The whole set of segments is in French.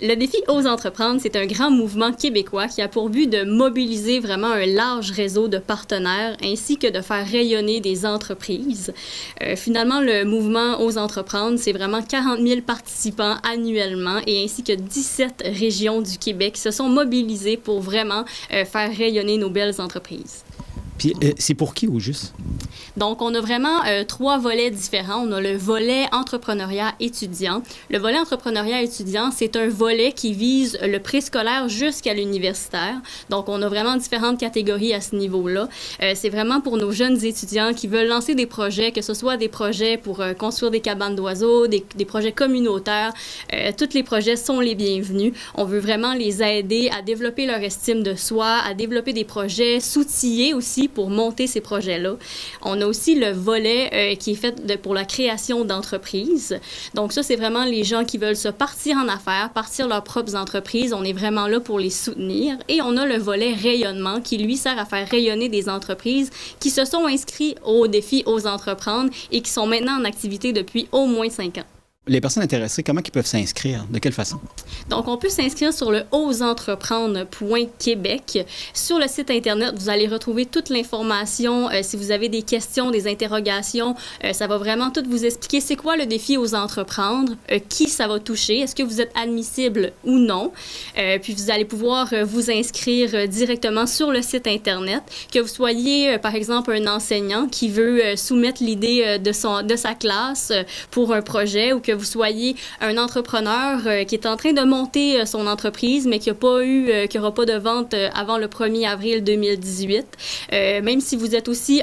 Le défi Ose entreprendre, c'est un grand mouvement québécois qui a pour but de mobiliser vraiment un large réseau de partenaires ainsi que de faire rayonner des entreprises. Finalement, le mouvement Ose entreprendre, c'est vraiment 40 000 participants annuellement et ainsi que 17 régions du Québec qui se sont mobilisées pour vraiment faire rayonner nos belles entreprises. Puis c'est pour qui au juste? Donc, on a vraiment 3 volets différents. On a le volet entrepreneuriat étudiant. Le volet entrepreneuriat étudiant, c'est un volet qui vise le préscolaire jusqu'à l'universitaire. Donc, on a vraiment différentes catégories à ce niveau-là. C'est vraiment pour nos jeunes étudiants qui veulent lancer des projets, que ce soit des projets pour construire des cabanes d'oiseaux, des projets communautaires. Tous les projets sont les bienvenus. On veut vraiment les aider à développer leur estime de soi, à développer des projets, s'outiller aussi pour monter ces projets-là. On a aussi le volet qui est fait pour la création d'entreprises. Donc ça, c'est vraiment les gens qui veulent se partir en affaires, partir leurs propres entreprises. On est vraiment là pour les soutenir. Et on a le volet rayonnement qui, lui, sert à faire rayonner des entreprises qui se sont inscrits au défi Ose entreprendre et qui sont maintenant en activité depuis au moins 5 ans. Les personnes intéressées, comment ils peuvent s'inscrire? De quelle façon? Donc, on peut s'inscrire sur le oseentreprendre.québec. Sur le site Internet, vous allez retrouver toute l'information. Si vous avez des questions, des interrogations, ça va vraiment tout vous expliquer c'est quoi le défi Ose entreprendre, qui ça va toucher, est-ce que vous êtes admissible ou non. Puis, vous allez pouvoir vous inscrire directement sur le site Internet. Que vous soyez, par exemple, un enseignant qui veut soumettre l'idée de sa classe pour un projet ou que vous soyez un entrepreneur qui est en train de monter son entreprise, mais qui n'aura pas de vente avant le 1er avril 2018. Même si vous êtes aussi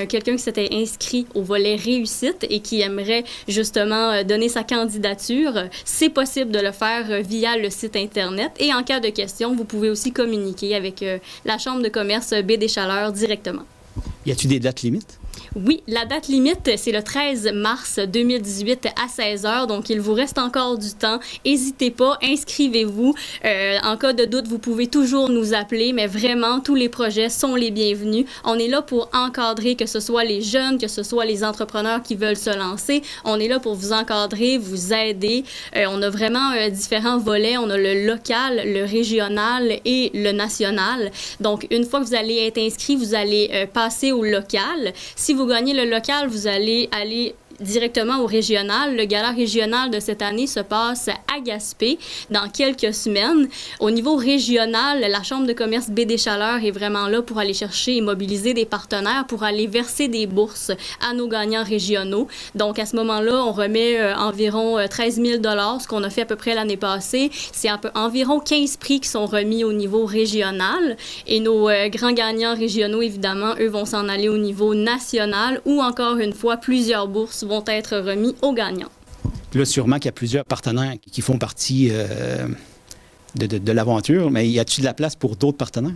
quelqu'un qui s'était inscrit au volet réussite et qui aimerait justement donner sa candidature, c'est possible de le faire via le site Internet. Et en cas de question, vous pouvez aussi communiquer avec la Chambre de commerce Baie des Chaleurs directement. Y a-t-il des dates limites? Oui, la date limite, c'est le 13 mars 2018 à 16h, donc il vous reste encore du temps. N'hésitez pas, inscrivez-vous. En cas de doute, vous pouvez toujours nous appeler, mais vraiment, tous les projets sont les bienvenus. On est là pour encadrer, que ce soit les jeunes, que ce soit les entrepreneurs qui veulent se lancer. On est là pour vous encadrer, vous aider. On a vraiment différents volets. On a le local, le régional et le national. Donc, une fois que vous allez être inscrit, vous allez passer au local. Si vous gagnez le local, vous allez aller directement au régional. Le gala régional de cette année se passe à Gaspé dans quelques semaines. Au niveau régional, la Chambre de commerce Baie des Chaleurs est vraiment là pour aller chercher et mobiliser des partenaires pour aller verser des bourses à nos gagnants régionaux. Donc, à ce moment-là, on remet environ 13 000 $, ce qu'on a fait à peu près l'année passée. C'est environ 15 prix qui sont remis au niveau régional. Et nos grands gagnants régionaux, évidemment, eux vont s'en aller au niveau national où, encore une fois, plusieurs bourses vont être remis aux gagnants. Là, sûrement qu'il y a plusieurs partenaires qui font partie de l'aventure, mais y a-t-il de la place pour d'autres partenaires?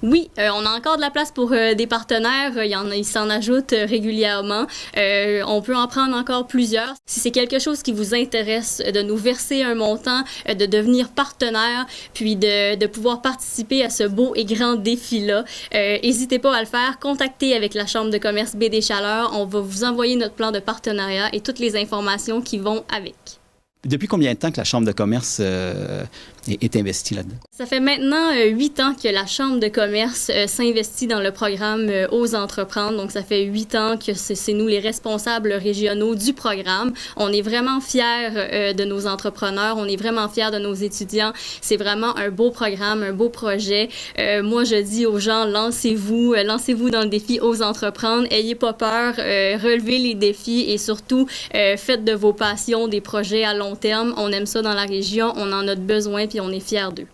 Oui, on a encore de la place pour des partenaires. Ils s'en ajoutent régulièrement. On peut en prendre encore plusieurs. Si c'est quelque chose qui vous intéresse, de nous verser un montant, de devenir partenaire, puis de pouvoir participer à ce beau et grand défi-là, n'hésitez pas à le faire. Contactez avec la Chambre de commerce Baie des Chaleurs. On va vous envoyer notre plan de partenariat et toutes les informations qui vont avec. Depuis combien de temps que la Chambre de commerce est investie là-dedans? Ça fait maintenant 8 ans que la Chambre de commerce s'investit dans le programme Ose entreprendre. Donc, ça fait 8 ans que c'est nous les responsables régionaux du programme. On est vraiment fiers de nos entrepreneurs. On est vraiment fiers de nos étudiants. C'est vraiment un beau programme, un beau projet. Moi, je dis aux gens, lancez-vous dans le défi Ose entreprendre. Ayez pas peur, relevez les défis et surtout, faites de vos passions des projets à long terme. On aime ça dans la région. On en a besoin puis on est fiers d'eux.